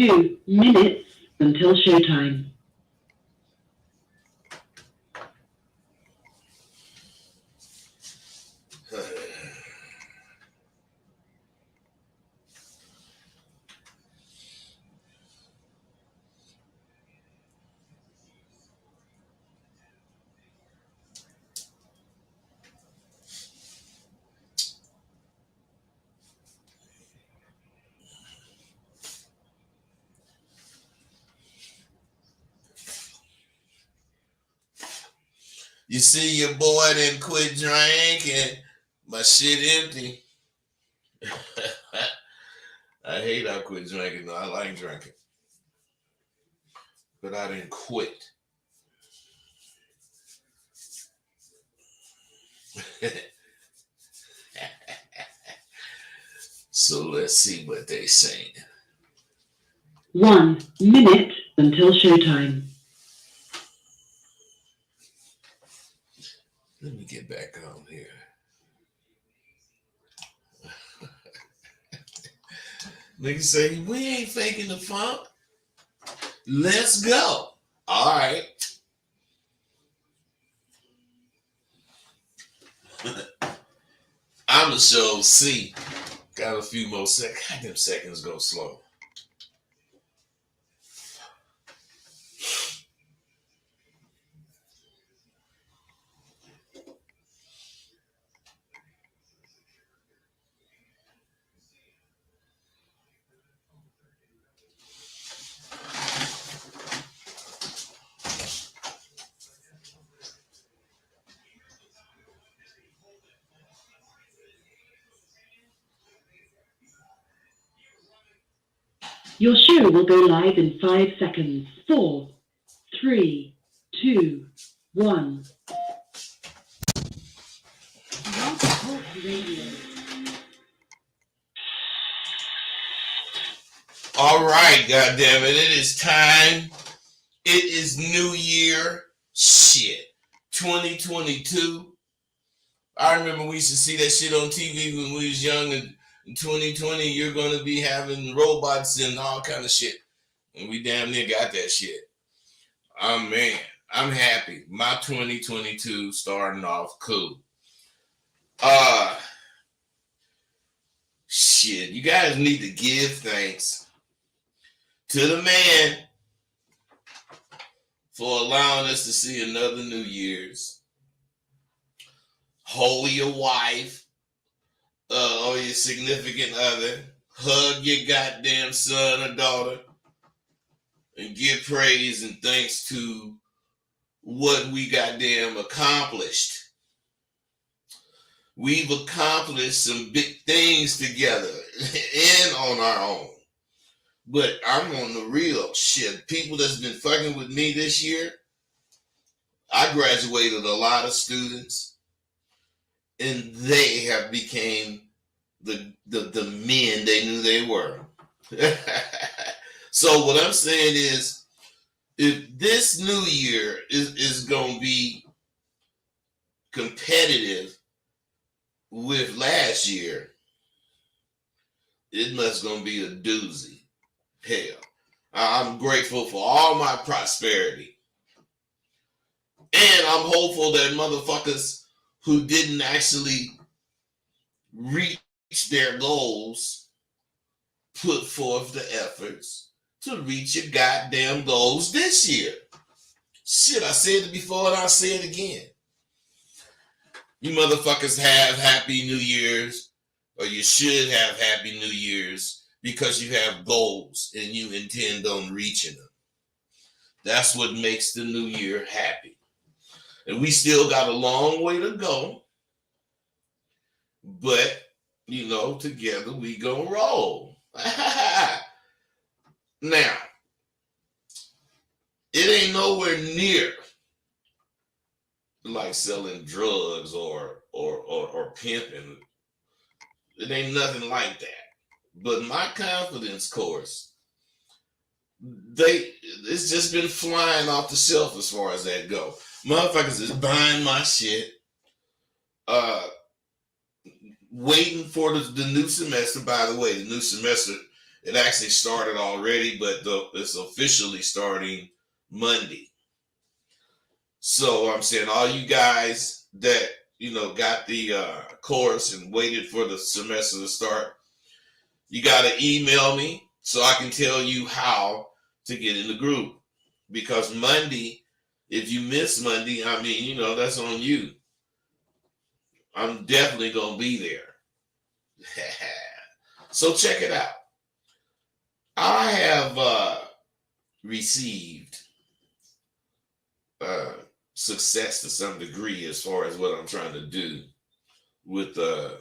2 minutes until showtime. You see your boy didn't quit drinking. My shit empty. I hate I quit drinking. No, I like drinking. But I didn't quit. So let's see what they saying. 1 minute until showtime. Let me get back on here. Nigga say, we ain't faking the funk. Let's go. All right. I'm the show C. Got a few more seconds. God, them seconds go slow. Your show will go live in 5 seconds. 4, 3, 2, 1. Blog Talk Radio. All right, goddammit. It is time. It is New Year. Shit. 2022. I remember we used to see that shit on TV when we was young. And in 2020, you're going to be having robots and all kind of shit. And we damn near got that shit. Oh, man. I'm happy. My 2022 starting off cool. Shit. You guys need to give thanks to the man for allowing us to see another New Year's. Hold your wife or your significant other. Hug your goddamn son or daughter. And give praise and thanks to what we goddamn accomplished. We've accomplished some big things together and on our own. But I'm on the real shit. People that's been fucking with me this year, I graduated a lot of students, and they have became the men they knew they were. So what I'm saying is, if this new year is going to be competitive with last year, it must going to be a doozy. Hell, I'm grateful for all my prosperity. And I'm hopeful that motherfuckers who didn't actually reach their goals put forth the efforts to reach your goddamn goals this year. Shit, I said it before and I'll say it again. You motherfuckers have Happy New Year's, or you should have Happy New Year's, because you have goals and you intend on reaching them. That's what makes the new year happy. And we still got a long way to go. But, you know, together we gonna roll. Now, it ain't nowhere near like selling drugs or pimping. It ain't nothing like that. But my confidence course, it's just been flying off the shelf as far as that go. Motherfuckers is buying my shit, waiting for the new semester. By the way, the new semester It actually started already, but it's officially starting Monday. So I'm saying all you guys that, got the course and waited for the semester to start, you got to email me so I can tell you how to get in the group. Because Monday, if you miss Monday, that's on you. I'm definitely going to be there. So check it out. I have received success to some degree as far as what I'm trying to do with the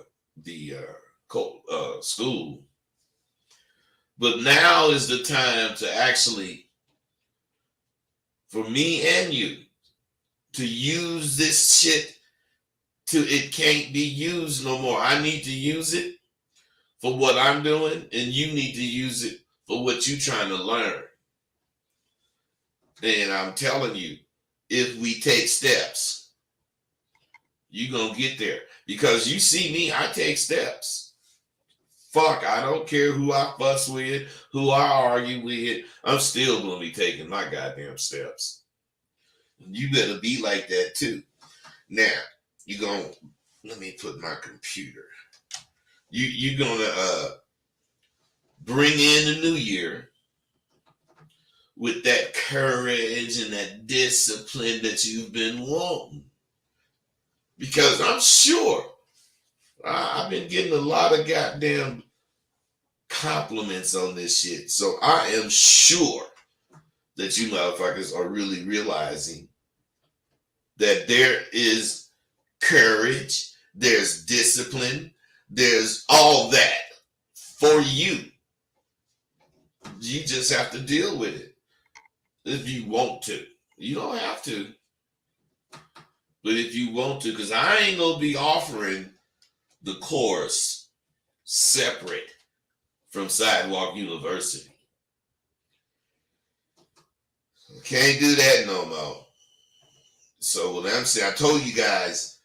school. But now is the time to actually, for me and you, to use this shit till it can't be used no more. I need to use it for what I'm doing, and you need to use it for what you're trying to learn. And I'm telling you, if we take steps, you're going to get there. Because you see me, I take steps. Fuck, I don't care who I fuss with, who I argue with. I'm still going to be taking my goddamn steps. You better be like that too. Now, let me put my computer. You're going to bring in the new year with that courage and that discipline that you've been wanting. Because I'm sure I've been getting a lot of goddamn compliments on this shit. So I am sure that you motherfuckers are really realizing that there is courage, there's discipline, there's all that for you. You just have to deal with it if you want to. You don't have to. But if you want to, because I ain't going to be offering the course separate from Sidewalk University. Can't do that no more. So what I'm saying, I told you guys,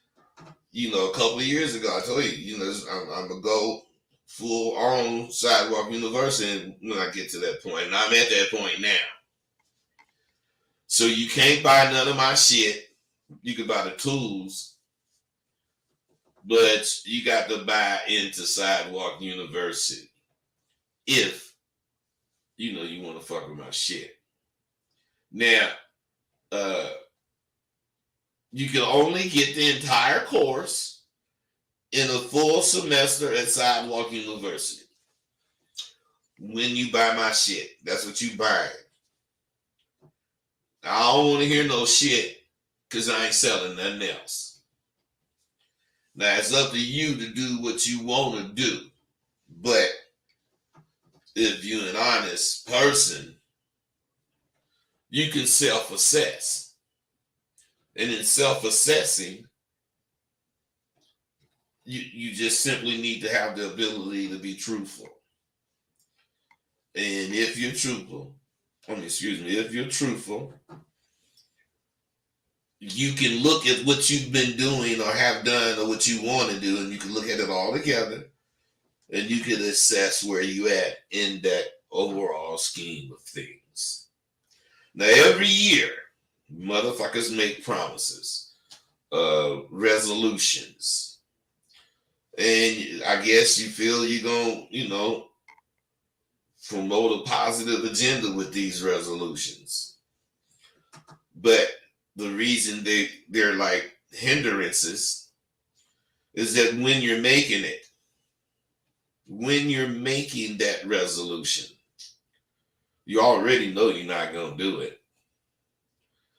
a couple of years ago, I told you, I'm going to go full on Sidewalk University when I get to that point. And I'm at that point now. So you can't buy none of my shit. You can buy the tools, but you got to buy into Sidewalk University if you want to fuck with my shit. Now, you can only get the entire course in a full semester at Sidewalk University when you buy my shit. That's what you buy. I don't want to hear no shit because I ain't selling nothing else. Now, it's up to you to do what you want to do. But if you're an honest person, you can self-assess. And in self-assessing, you just simply need to have the ability to be truthful. And if you're truthful, you can look at what you've been doing or have done or what you want to do, and you can look at it all together, and you can assess where you at in that overall scheme of things. Now, every year, motherfuckers make promises, resolutions, and I guess you feel you're going to, promote a positive agenda with these resolutions. But the reason they're like hindrances is that when you're making that resolution, you already know you're not going to do it.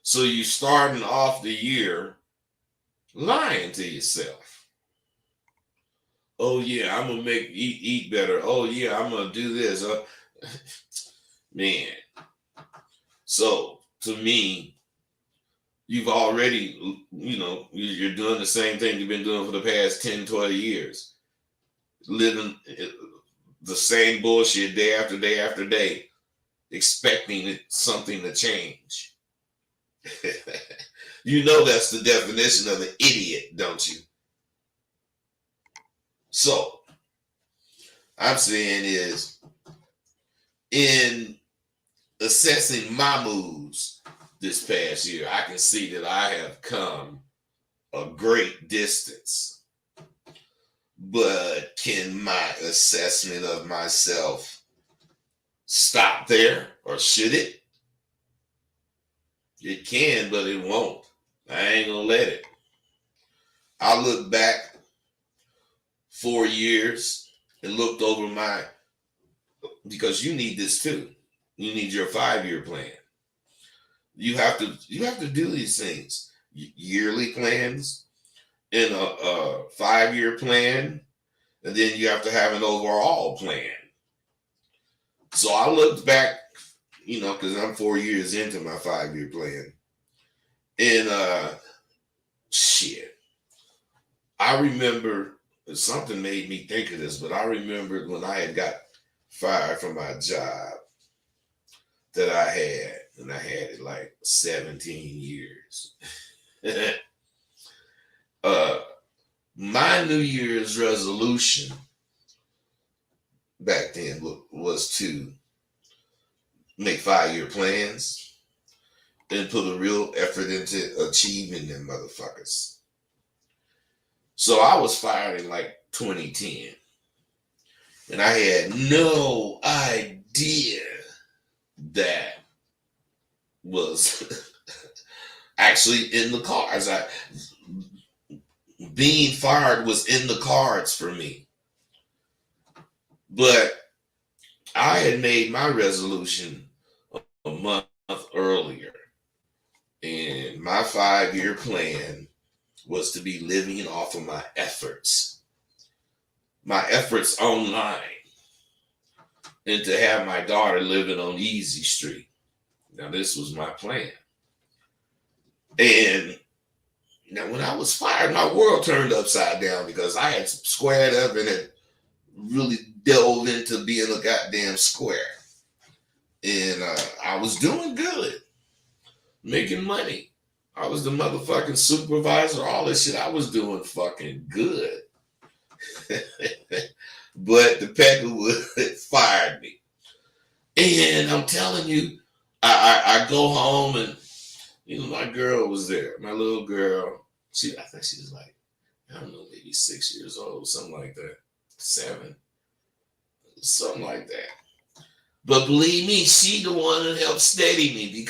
So you're starting off the year lying to yourself. Oh yeah, I'm going to eat better. Oh yeah, I'm going to do this. Man. So to me, you've already, you're doing the same thing you've been doing for the past 10, 20 years. Living the same bullshit day after day after day, expecting something to change. That's the definition of an idiot, don't you? So, I'm saying is, in assessing my moves this past year, I can see that I have come a great distance. But can my assessment of myself stop there, or should it? It can, but it won't. I ain't gonna let it. I look back 4 years and looked over because you need this too. You need your 5-year plan. You have to do these things. Yearly plans and a 5-year plan, and then you have to have an overall plan. So I looked back, because I'm 4 years into my 5-year plan. And shit. I remember something made me think of this, but I remembered when I had got fired from my job that I had, and I had it like 17 years. My New Year's resolution back then was to make 5-year plans and put a real effort into achieving them motherfuckers. So I was fired in like 2010, and I had no idea that was actually in the cards. Being fired was in the cards for me. But I had made my resolution a month earlier, and my 5-year plan was to be living off of my efforts online, and to have my daughter living on Easy Street. Now, this was my plan. And now, when I was fired, my world turned upside down because I had squared up and had really delved into being a goddamn square. And I was doing good, making money. I was the motherfucking supervisor, all this shit. I was doing fucking good. But the Peckerwood fired me. And I'm telling you, I go home and, my girl was there. My little girl, I think she was like, I don't know, maybe 6 years old, something like that. 7, something like that. But believe me, she the one that helped steady me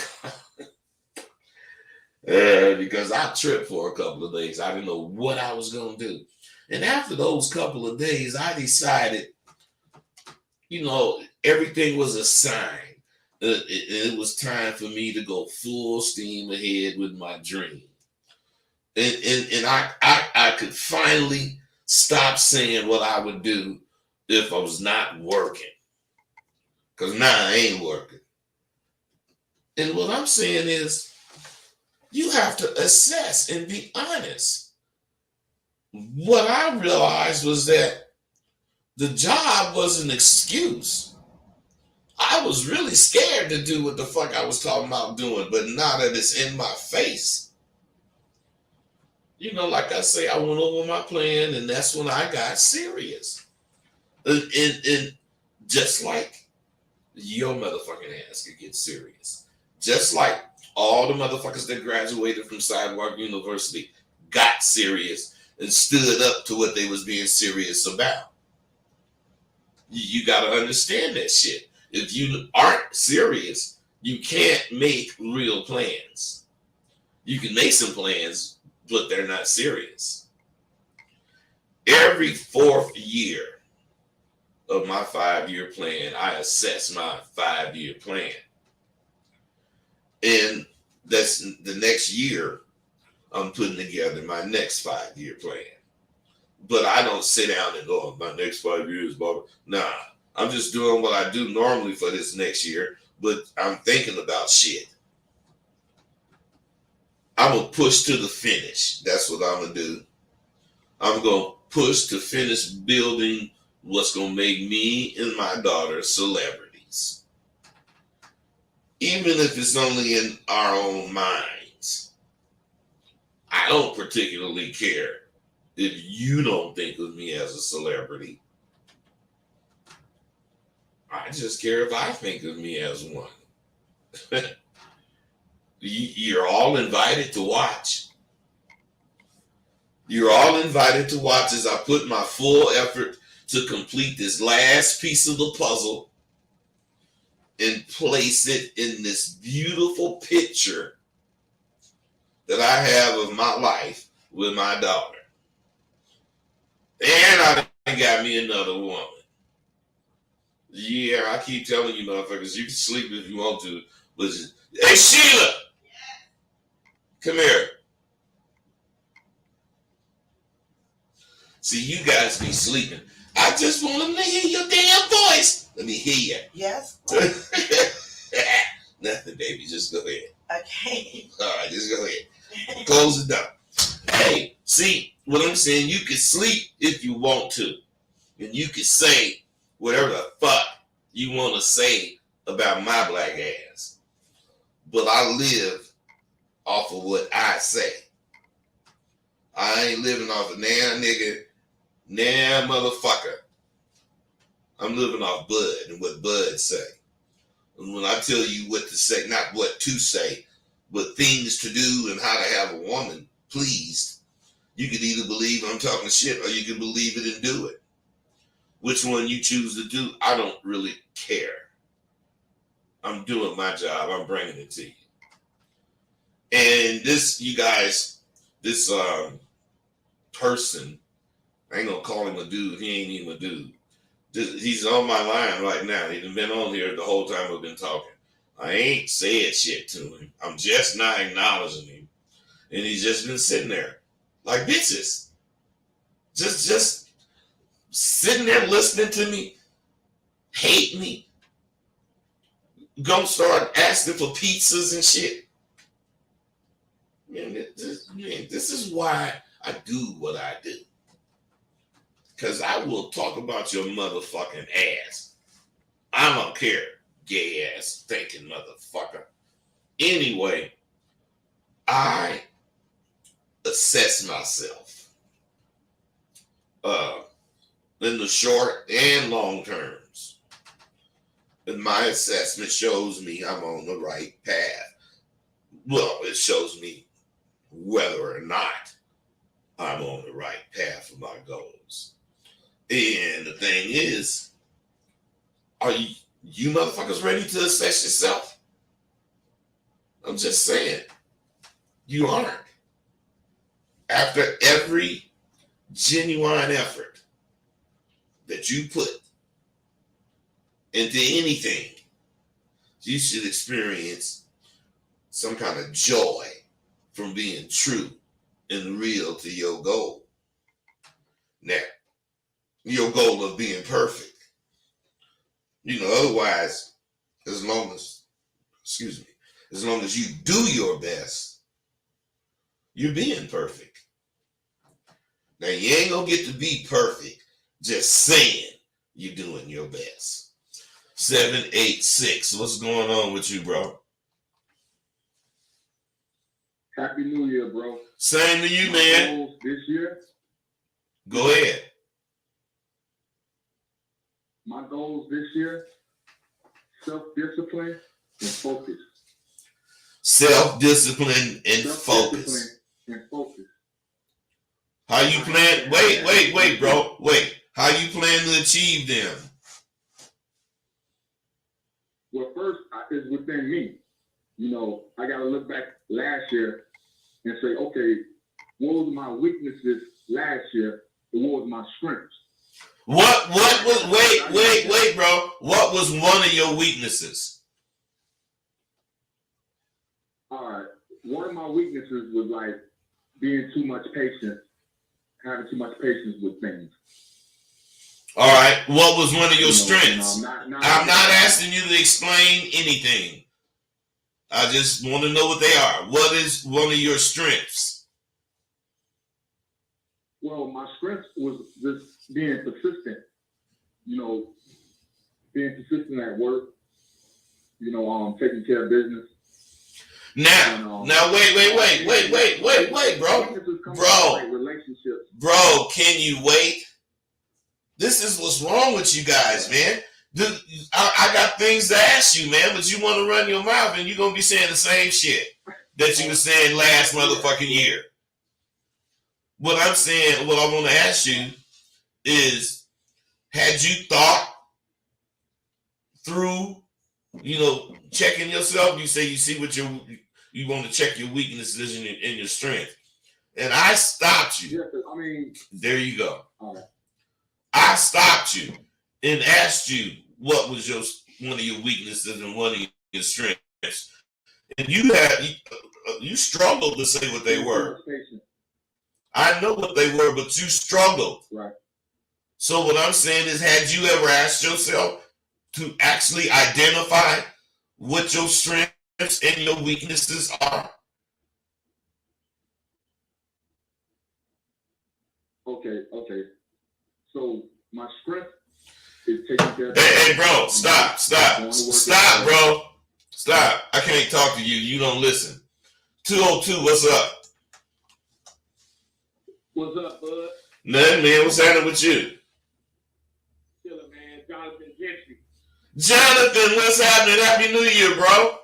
because I tripped for a couple of days. I didn't know what I was going to do. And after those couple of days, I decided, everything was a sign. It was time for me to go full steam ahead with my dream. And I could finally stop saying what I would do if I was not working. Because now I ain't working. And what I'm saying is, you have to assess and be honest. What I realized was that the job was an excuse. I was really scared to do what the fuck I was talking about doing, but now that it's in my face, like I say, I went over my plan, and that's when I got serious. And just like your motherfucking ass could get serious. Just like all the motherfuckers that graduated from Sidewalk University got serious and stood up to what they was being serious about. You got to understand that shit. If you aren't serious, you can't make real plans. You can make some plans, but they're not serious. Every 4th year of my 5-year plan, I assess my 5-year plan. And that's the next year, I'm putting together my next 5-year plan. But I don't sit down and go, my next 5 years, blah. Nah, I'm just doing what I do normally for this next year, but I'm thinking about shit. I'm going to push to the finish. That's what I'm going to do. I'm going to push to finish building what's going to make me and my daughter celebrities. Even if it's only in our own minds. I don't particularly care if you don't think of me as a celebrity. I just care if I think of me as one. You're all invited to watch. You're all invited to watch as I put my full effort to complete this last piece of the puzzle and place it in this beautiful picture that I have of my life with my daughter. And I got me another woman. Yeah, I keep telling you motherfuckers, you can sleep if you want to. But hey, Sheila! Come here. See, you guys be sleeping. I just want them to hear your damn voice. Let me hear you. Yes. Nothing, baby. Just go ahead. Okay. All right, just go ahead. Close it down. Hey, see what I'm saying? You can sleep if you want to. And you can say whatever the fuck you want to say about my black ass. But I live off of what I say. I ain't living off of nah nigga, nah motherfucker. I'm living off Bud and what Bud say. And when I tell you what to say, not what to say, but things to do and how to have a woman pleased, you can either believe I'm talking shit or you can believe it and do it. Which one you choose to do, I don't really care. I'm doing my job. I'm bringing it to you. And this, you guys, this person, I ain't gonna call him a dude. He ain't even a dude. He's on my line right now. He's been on here the whole time we've been talking. I ain't said shit to him. I'm just not acknowledging him. And he's just been sitting there like bitches. Just sitting there listening to me, hate me, gonna start asking for pizzas and shit. Man, this is why I do what I do. Because I will talk about your motherfucking ass. I don't care, gay ass thinking motherfucker. Anyway, I assess myself in the short and long terms. And my assessment shows me I'm on the right path. Well, it shows me whether or not I'm on the right path for my goals. And the thing is, are you motherfuckers ready to assess yourself? I'm just saying, you aren't. After every genuine effort that you put into anything, you should experience some kind of joy from being true and real to your goal. Now, your goal of being perfect. Otherwise, as long as you do your best, you're being perfect. Now, you ain't gonna get to be perfect just saying you're doing your best. 786, what's going on with you, bro? Happy New Year, bro. Same to you, My man. goals this year, Go ahead. my goals this year, self-discipline and focus. Self-discipline and focus. Self-discipline and focus. How you plan? Wait, bro. Wait. How you plan to achieve them? Well, first, it's within me. I got to look back last year and say, okay, what was my weaknesses last year and what was my strengths? What was, wait, bro. What was one of your weaknesses? All right. One of my weaknesses was like being too much patient, having too much patience with things. All right. What was one of your strengths? I'm not asking you to explain anything. I just want to know what they are. What is one of your strengths? Well, my strength was just being persistent. Being persistent at work. Taking care of business. Now, wait, bro. Relationships. Bro, can you wait? This is what's wrong with you guys, man. I got things to ask you, man, but you want to run your mouth and you're going to be saying the same shit that you were saying last motherfucking year. What I'm saying, what I want to ask you is, had you thought through, checking yourself? You say you see what you want to check your weaknesses and your strength. And I stopped you. Yeah, I mean, there you go. All right. I stopped you and asked you what was one of your weaknesses and one of your strengths. And you struggled to say what they were. I know what they were, but you struggled. Right. So what I'm saying is, had you ever asked yourself to actually identify what your strengths and your weaknesses are? Okay. So my strength is taking care of. Hey, bro, stop, bro. Stop. I can't talk to you. You don't listen. 202, what's up? What's up, bud? Nothing, man. What's happening with you? Chillin', man. Jonathan Gentry. Jonathan, what's happening? Happy New Year, bro.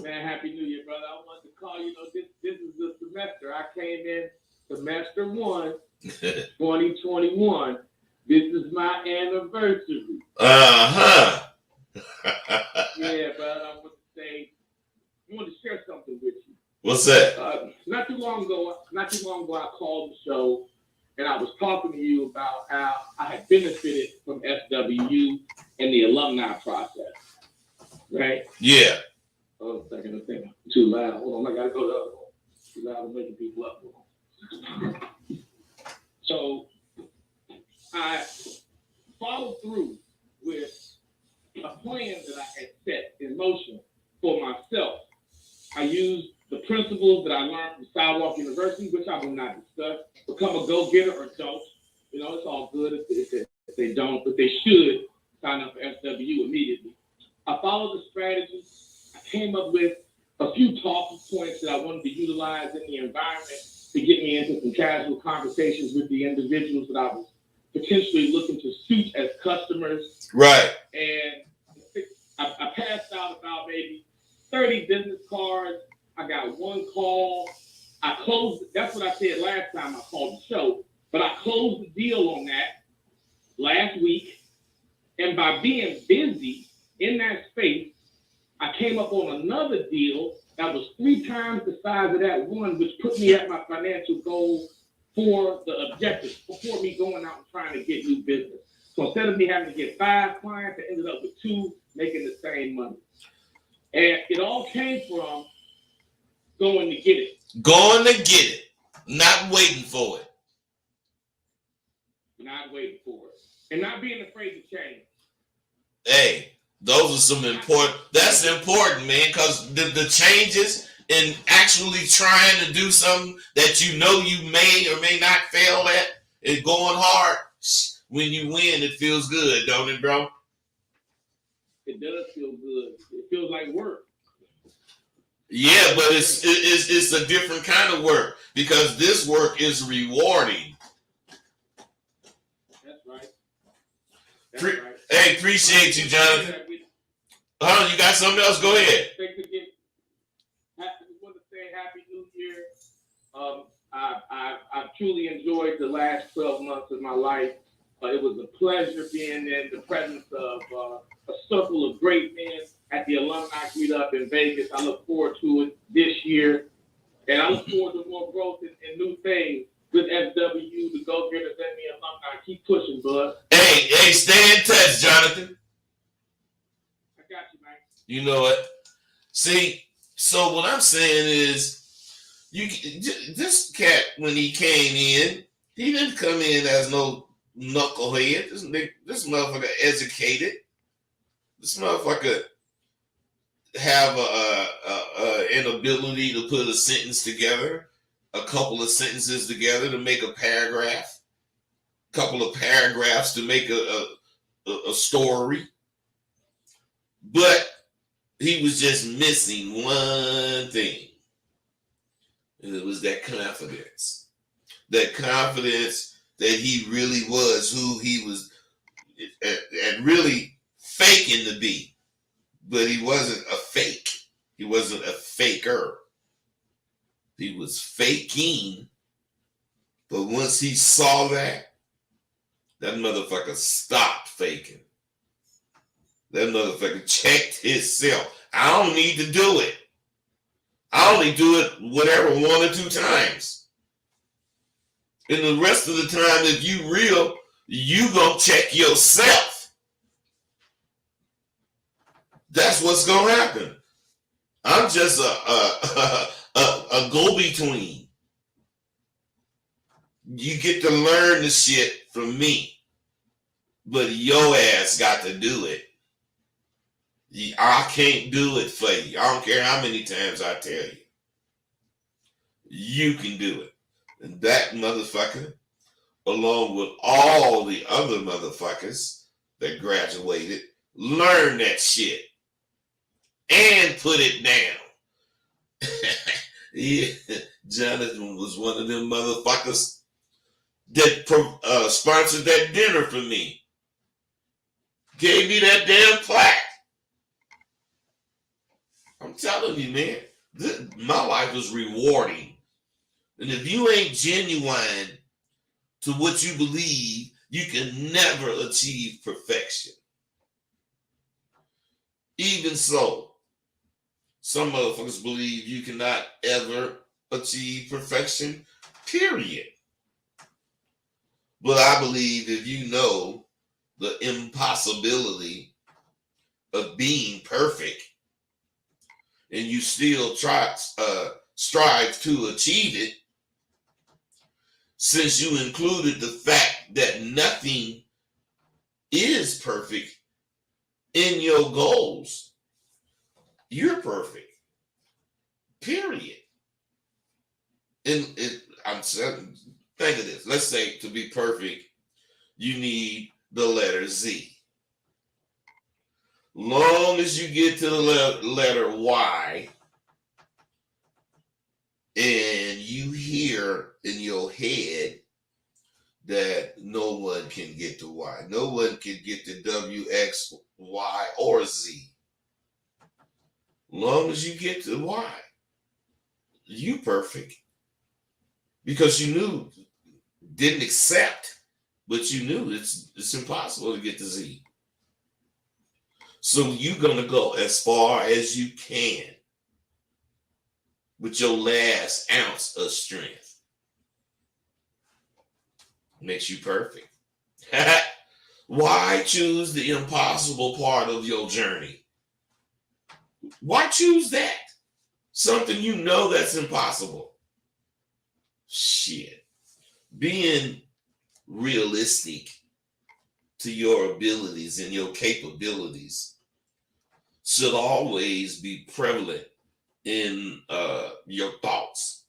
Man, Happy New Year, brother. I wanted to call you. This is the semester. I came in semester 1, 2021. This is my anniversary. Uh-huh. Yeah, but I want to share something with you. What's that? Not too long ago, I called the show and I was talking to you about how I had benefited from SWU and the alumni process. Right? Yeah. Oh, a second, I think I'm too loud. Hold on, I gotta go to the other one. Too loud, I'm making people up. So I followed through with a plan that I had set in motion for myself. I used the principles that I learned from Sidewalk University, which I will not discuss. Become a go-getter or don't. It's all good if they don't, but they should sign up for SWU immediately. I followed the strategy. I came up with a few talking points that I wanted to utilize in the environment to get me into some casual conversations with the individuals that I was potentially looking to suit as customers. Right. And I passed out about maybe 30 business cards. I got one call. I closed. That's what I said last time I called the show. But I closed the deal on that last week. And by being busy in that space, I came up on another deal that was 3 times the size of that one, which put me at my financial goal for the objective before me going out and trying to get new business. So instead of me having to get 5 clients, I ended up with 2 making the same money. And it all came from going to get it. Going to get it. Not waiting for it. Not waiting for it. And not being afraid to change. Hey, those are some important, that's important, man, because the changes in actually trying to do something that you may or may not fail at is going hard. When you win, it feels good, don't it, bro? It does feel good. It feels like work. Yeah, but it's a different kind of work because this work is rewarding. That's right. Right. Hey, appreciate you, Jonathan. You got something else? Go ahead. I want to say Happy New Year. I've truly enjoyed the last 12 months of my life. It was a pleasure being in the presence of a circle of great men at the alumni meetup in Vegas. I look forward to it this year. And I look forward to more growth and new things with SWU, the go-getters, and the alumni. Keep pushing, bud. Hey, stay in touch, Jonathan. I got you, man. You know it. See, so what I'm saying is, this cat, when he came in, he didn't come in as no knucklehead. This motherfucker educated. This motherfucker have an ability to put a sentence together, a couple of sentences together to make a paragraph, couple of paragraphs to make a story. But he was just missing one thing. And it was that confidence. That confidence that he really was who he was, and really faking to be, but he wasn't a fake. He wasn't a faker. He was faking. But once he saw that motherfucker stopped faking. That motherfucker checked himself. I don't need to do it. I only do it whatever 1 or 2 times. And the rest of the time, if you real, you gonna check yourself. That's what's gonna happen. I'm just a go-between. You get to learn the shit from me, but your ass got to do it. I can't do it for you. I don't care how many times I tell you. You can do it. And that motherfucker, along with all the other motherfuckers that graduated, learn that shit and put it down. Yeah, Jonathan was one of them motherfuckers that sponsored that dinner for me. Gave me that damn plaque. I'm telling you, man, my life was rewarding. And if you ain't genuine to what you believe, you can never achieve perfection. Even so, some motherfuckers believe you cannot ever achieve perfection, period. But I believe if you know the impossibility of being perfect and you still strive to achieve it, since you included the fact that nothing is perfect in your goals, you're perfect. Period. And I'm saying, think of this. Let's say to be perfect, you need the letter Z. Long as you get to the letter Y, and you hear in your head that no one can get to Y. No one can get to W, X, Y, or Z. Long as you get to Y, you perfect. Because you knew, didn't accept, but you knew it's impossible to get to Z. So you're going to go as far as you can with your last ounce of strength. Makes you perfect. Why choose the impossible part of your journey? Why choose that? Something you know that's impossible. Shit. Being realistic to your abilities and your capabilities should always be prevalent in your thoughts.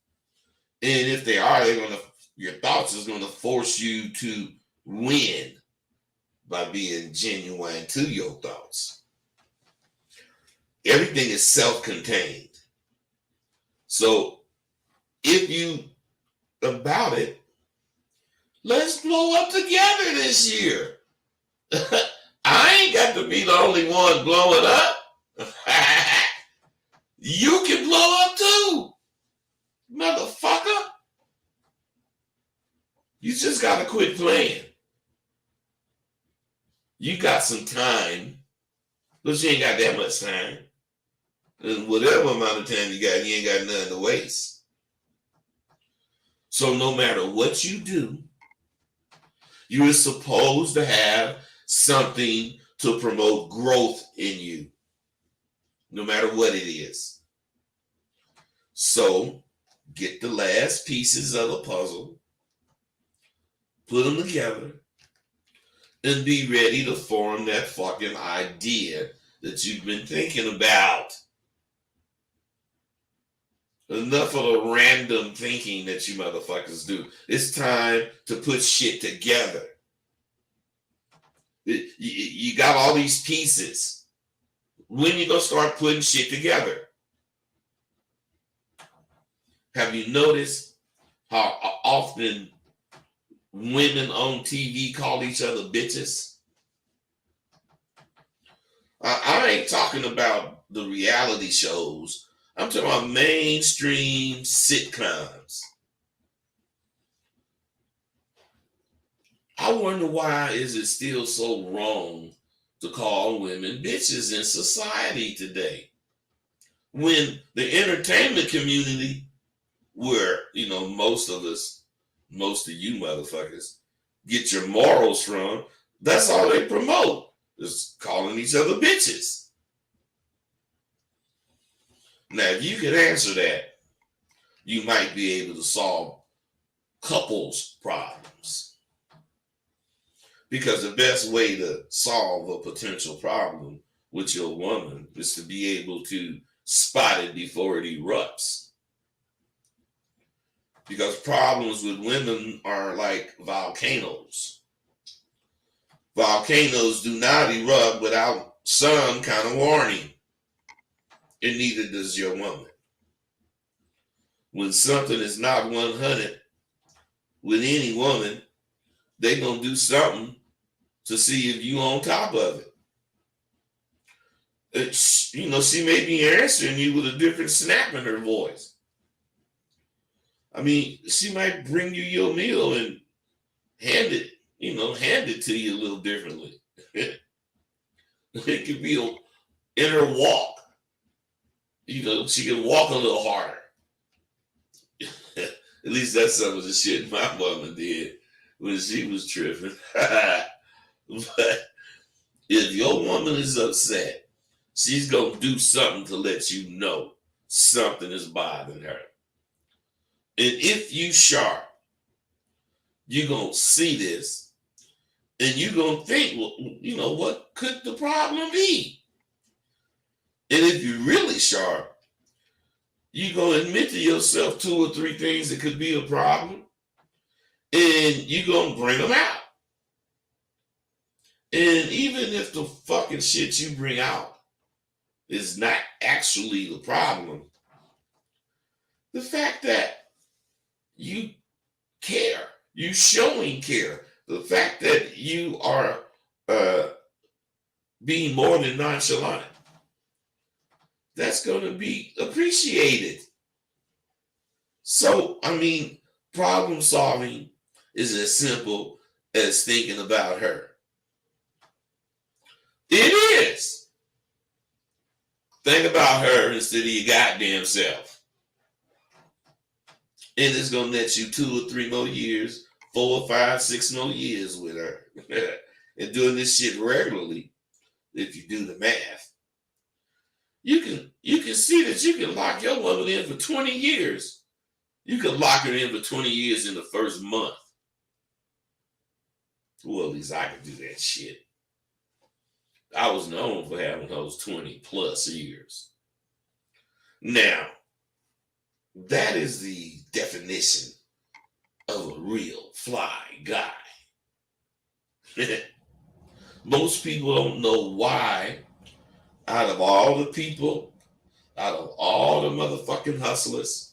And if they are, your thoughts is going to force you to win by being genuine to your thoughts. Everything is self-contained. So if you about it, let's blow up together this year. I ain't got to be the only one blowing up. You can blow up too, motherfucker. You just got to quit playing. You got some time, but you ain't got that much time. And whatever amount of time you got, you ain't got nothing to waste. So no matter what you do, you are supposed to have something to promote growth in you, no matter what it is. So get the last pieces of the puzzle, put them together, and be ready to form that fucking idea that you've been thinking about. Enough of the random thinking that you motherfuckers do. It's time to put shit together. You got all these pieces. When you gonna start putting shit together? Have you noticed how often women on TV call each other bitches? I ain't talking about the reality shows. I'm talking about mainstream sitcoms. I wonder why is it still so wrong to call women bitches in society today? When the entertainment community, where, you know, most of us, most of you motherfuckers, get your morals from, that's all they promote, is calling each other bitches. Now, if you could answer that, you might be able to solve couples' problems. Because the best way to solve a potential problem with your woman is to be able to spot it before it erupts. Because problems with women are like volcanoes. Volcanoes do not erupt without some kind of warning. And neither does your woman. When something is not 100 with any woman, they gonna do something to see if you on top of it. It's, you know, she may be answering you with a different snap in her voice. I mean, she might bring you your meal and hand it to you a little differently. It could be in her walk. You know, she can walk a little harder. At least that's some of the shit my woman did when she was tripping. But if your woman is upset, she's going to do something to let you know something is bothering her. And if you sharp, you're going to see this and you're going to think, well, you know, what could the problem be? And if you're really sharp, you're going to admit to yourself 2 or 3 things that could be a problem, and you're going to bring them out. And even if the fucking shit you bring out is not actually the problem, the fact that you care, you showing care, the fact that you are being more than nonchalant, that's going to be appreciated. So, I mean, problem solving is as simple as thinking about her. It is. Think about her instead of your goddamn self. And it's going to let you 2 or 3 more years, 4 or 5, 6 more years with her. And doing this shit regularly, if you do the math, you can see that you can lock your woman in for 20 years. You can lock her in for 20 years in the first month. Well, at least I could do that shit. I was known for having those 20 plus years. Now, that is the definition of a real fly guy. Most people don't know why, out of all the people, out of all the motherfucking hustlers,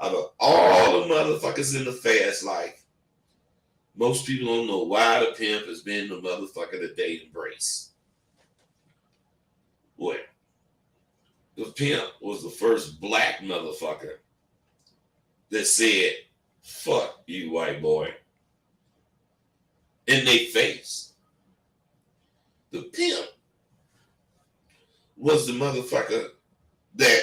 out of all the motherfuckers in the fast life, most people don't know why the pimp has been the motherfucker that they embrace. What? The pimp was the first black motherfucker that said, fuck you, white boy, in their face. The pimp was the motherfucker that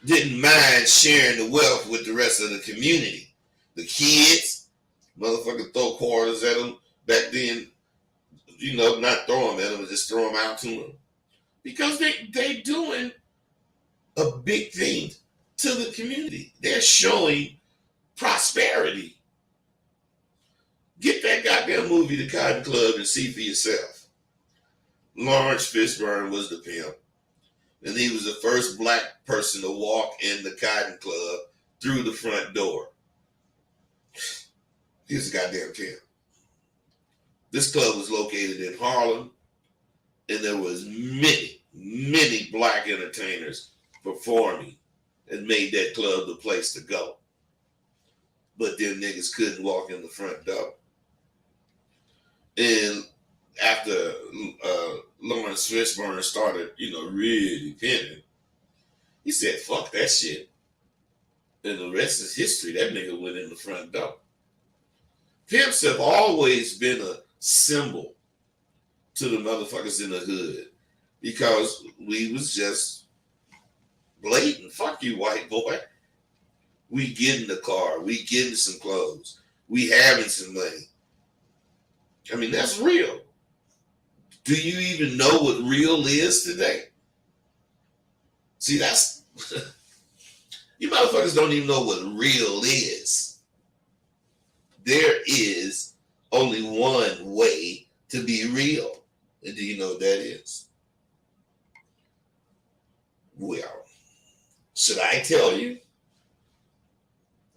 didn't mind sharing the wealth with the rest of the community. The kids, motherfucker throw quarters at them. Back then, you know, not throw them at them, just throw them out to them. Because they doing a big thing to the community. They're showing prosperity. Get that goddamn movie, The Cotton Club, and see for yourself. Lawrence Fishburne was the pimp. And he was the first black person to walk in the Cotton Club through the front door. He was a goddamn pimp. This club was located in Harlem, and there was many black entertainers performing and made that club the place to go. But them niggas couldn't walk in the front door. And after Lawrence Fishburne started, really pinning, he said, fuck that shit. And the rest is history. That nigga went in the front door. Pimps have always been a symbol to the motherfuckers in the hood because we was just blatant. Fuck you, white boy. We getting the car. We getting some clothes. We having some money. I mean, that's real. Do you even know what real is today? See, that's... You motherfuckers don't even know what real is. There is only one way to be real. And do you know what that is? Well, should I tell you?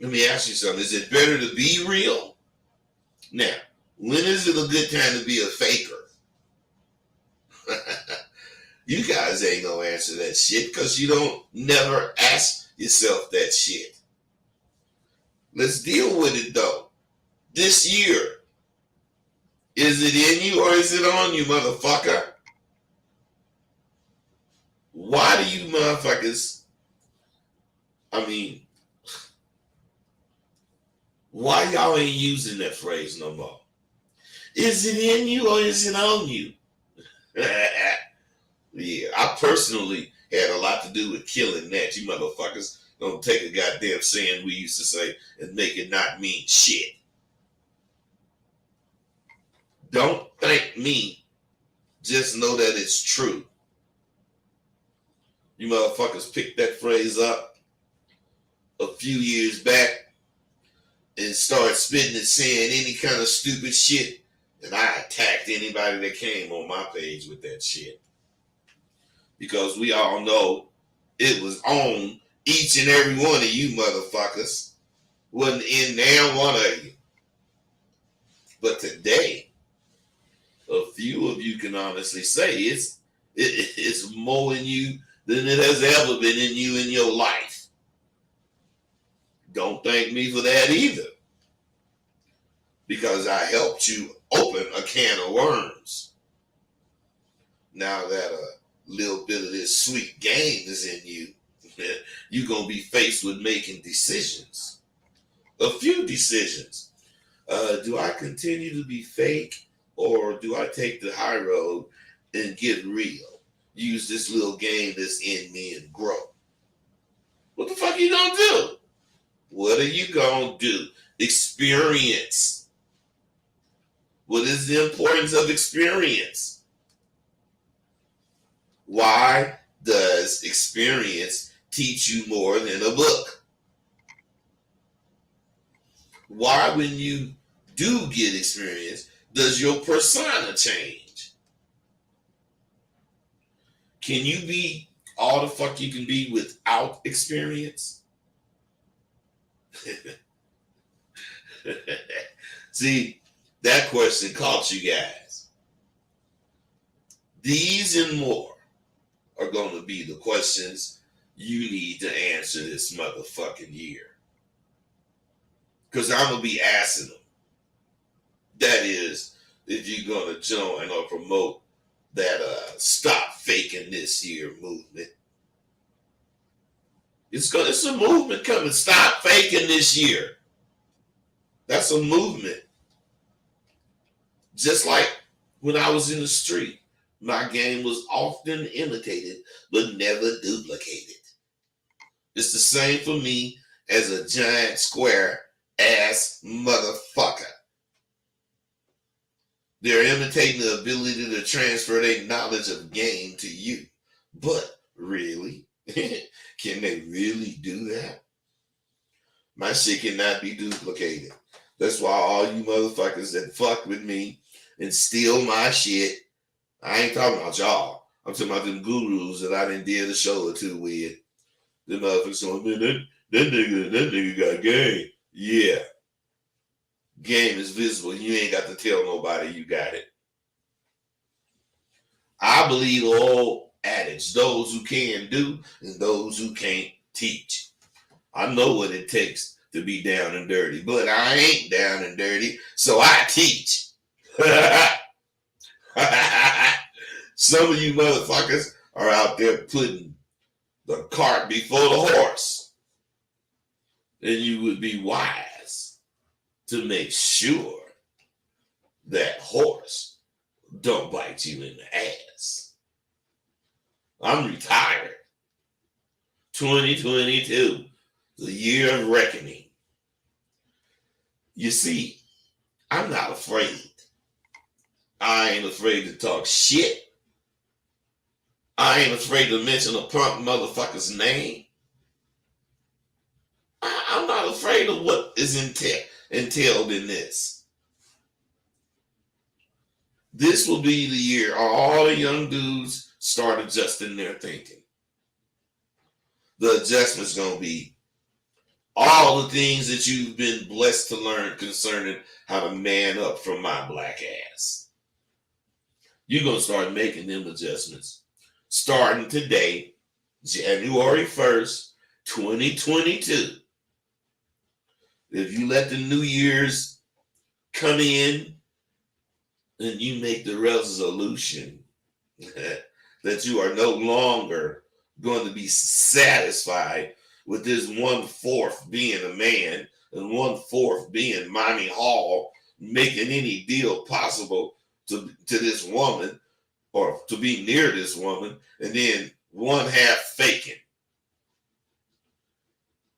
Let me ask you something. Is it better to be real? Now, when is it a good time to be a faker? You guys ain't gonna answer that shit because you don't never ask yourself that shit. Let's deal with it though. This year, is it in you or is it on you, motherfucker? Why do you motherfuckers, why y'all ain't using that phrase no more? Is it in you or is it on you? Yeah, I personally had a lot to do with killing that. You motherfuckers don't take a goddamn saying we used to say and make it not mean shit. Don't thank me. Just know that it's true. You motherfuckers picked that phrase up a few years back and started spitting it saying any kind of stupid shit, and I attacked anybody that came on my page with that shit. Because we all know it was on each and every one of you motherfuckers. Wasn't in there one of you. But today, a few of you can honestly say it's more in you than it has ever been in you in your life. Don't thank me for that either. Because I helped you open a can of worms. Now that a little bit of this sweet game is in you, you're going to be faced with making decisions. A few decisions. Do I continue to be fake or do I take the high road and get real? Use this little game that's in me and grow. What the fuck are you going to do? What are you going to do? Experience. What is the importance of experience? Why does experience teach you more than a book? Why, when you do get experience, does your persona change? Can you be all the fuck you can be without experience? See, that question caught you guys. These and more are going to be the questions you need to answer this motherfucking year. Because I'm going to be asking them. That is, if you're going to join or promote that stop faking this year movement. It's a movement coming. Stop faking this year. That's a movement. Just like when I was in the street, my game was often imitated, but never duplicated. It's the same for me as a giant square ass motherfucker. They're imitating the ability to transfer their knowledge of game to you. But really? Can they really do that? My shit cannot be duplicated. That's why all you motherfuckers that fuck with me and steal my shit, I ain't talking about y'all. I'm talking about them gurus that I done did a show or two with. Them motherfuckers going, man, that nigga got game. Yeah. Game is visible. You ain't got to tell nobody you got it. I believe the old adage, those who can do and those who can't teach. I know what it takes to be down and dirty, but I ain't down and dirty, so I teach. Some of you motherfuckers are out there putting the cart before the horse. And you would be wise to make sure that horse don't bite you in the ass. I'm retired. 2022, the year of reckoning. You see, I'm not afraid. I ain't afraid to talk shit. I ain't afraid to mention a punk motherfucker's name. I'm not afraid of what is entailed in this. This will be the year all the young dudes start adjusting their thinking. The adjustment's going to be all the things that you've been blessed to learn concerning how to man up from my black ass. You're going to start making them adjustments. Starting today, January 1st, 2022. If you let the New Year's come in and you make the resolution that you are no longer going to be satisfied with this 1/4 being a man and 1/4 being Monty Hall, making any deal possible to this woman or to be near this woman, and then 1/2 faking.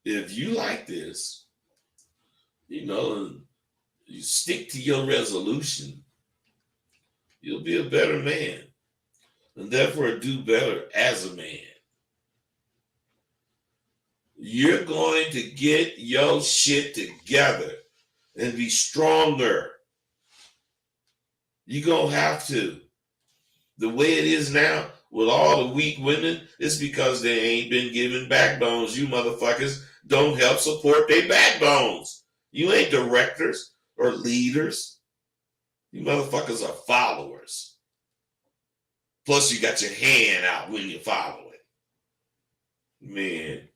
If you like this, you stick to your resolution, you'll be a better man and therefore do better as a man. You're going to get your shit together and be stronger. You're going to have to. The way it is now with all the weak women, it's because they ain't been given backbones. You motherfuckers don't help support their backbones. You ain't directors or leaders. You motherfuckers are followers. Plus, you got your hand out when you follow it. Man,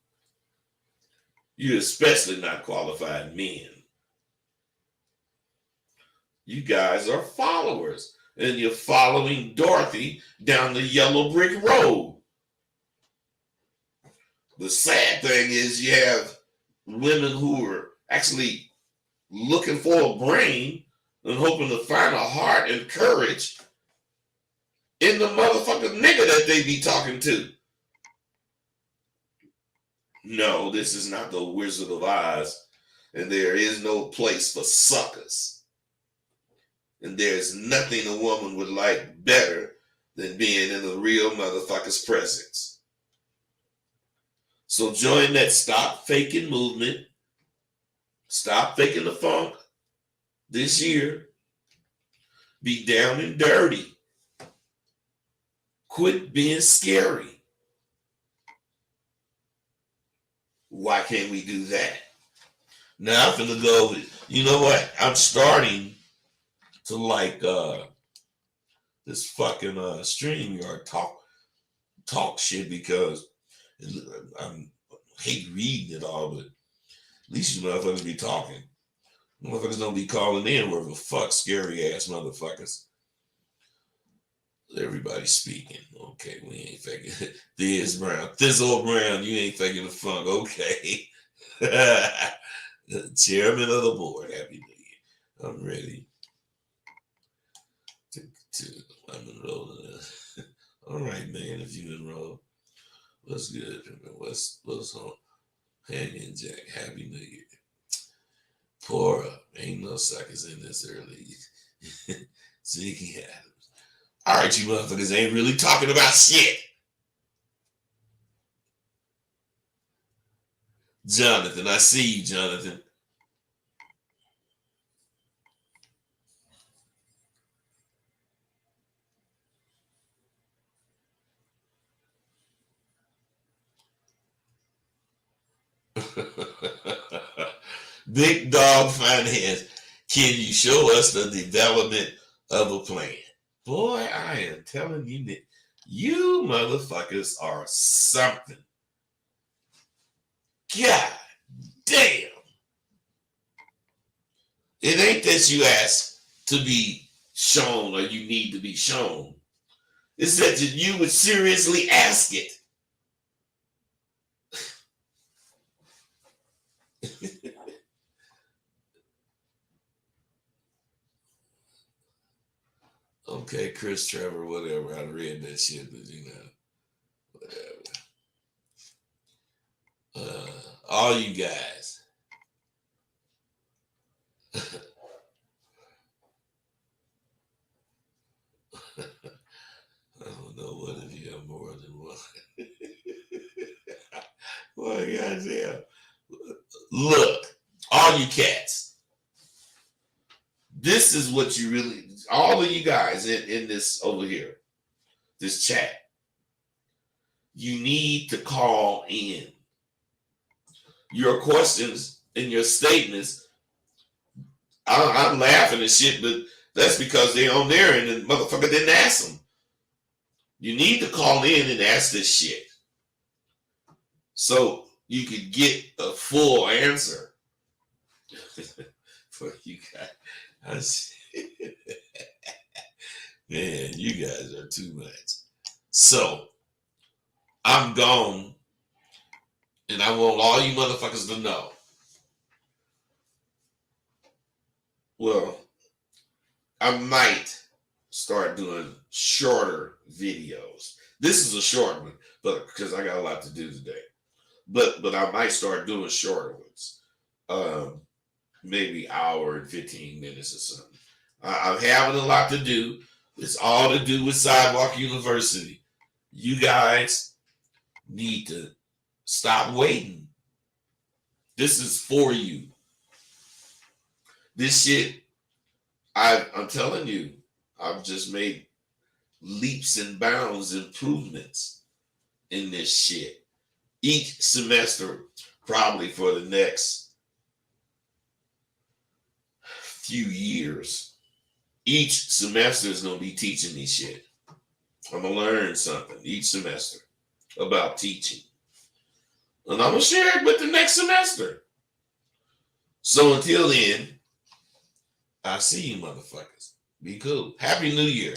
you especially not qualified men. You guys are followers, and you're following Dorothy down the yellow brick road. The sad thing is you have women who are actually looking for a brain and hoping to find a heart and courage in the motherfucking nigga that they be talking to. No, this is not the Wizard of Oz, and there is no place for suckers. And there's nothing a woman would like better than being in a real motherfucker's presence. So join that stop faking movement. Stop faking the funk this year. Be down and dirty. Quit being scary. Why can't we do that? Now I'm finna go, you know what? I'm starting to like this fucking StreamYard talk shit because I hate reading it all, but at least you motherfuckers be talking. Motherfuckers don't be calling in where the fuck scary ass motherfuckers. Everybody's speaking. Okay, we ain't faking Thizzle Brown, you ain't faking the funk. Okay. Chairman of the board, happy new year. I'm ready I'm enrolled. All right, man, if you enroll, what's good? What's on? Hanging Jack, happy new year. Pour up. Ain't no suckers in this early. Ziggy Adams. All right, you motherfuckers ain't really talking about shit. Jonathan, I see you, Jonathan. Big Dog Finance. Can you show us the development of a plan? Boy, I am telling you that you motherfuckers are something. God damn. It ain't that you asked to be shown or you need to be shown. It's that you would seriously ask it. Okay, Chris Trevor, whatever. I read that shit, but whatever. All you guys. I don't know what if you have more than one. Well, goddamn. Look, all you cats. This is what you really, all of you guys in this over here, this chat, you need to call in. Your questions and your statements, I'm laughing and shit, but that's because they're on there and the motherfucker didn't ask them. You need to call in and ask this shit so you could get a full answer. For you guys. Man, you guys are too much. So, I'm gone, and I want all you motherfuckers to know. Well, I might start doing shorter videos. This is a short one, but because I got a lot to do today. But I might start doing shorter ones. Maybe hour and 15 minutes or something. I'm having a lot to do. It's all to do with Sidewalk University. You guys need to stop waiting. This is for you. This shit, I'm telling you, I've just made leaps and bounds improvements in this shit. Each semester, probably for the next few years, each semester is going to be teaching me shit. I'm going to learn something each semester about teaching. And I'm going to share it with the next semester. So until then, I'll see you motherfuckers. Be cool. Happy New Year.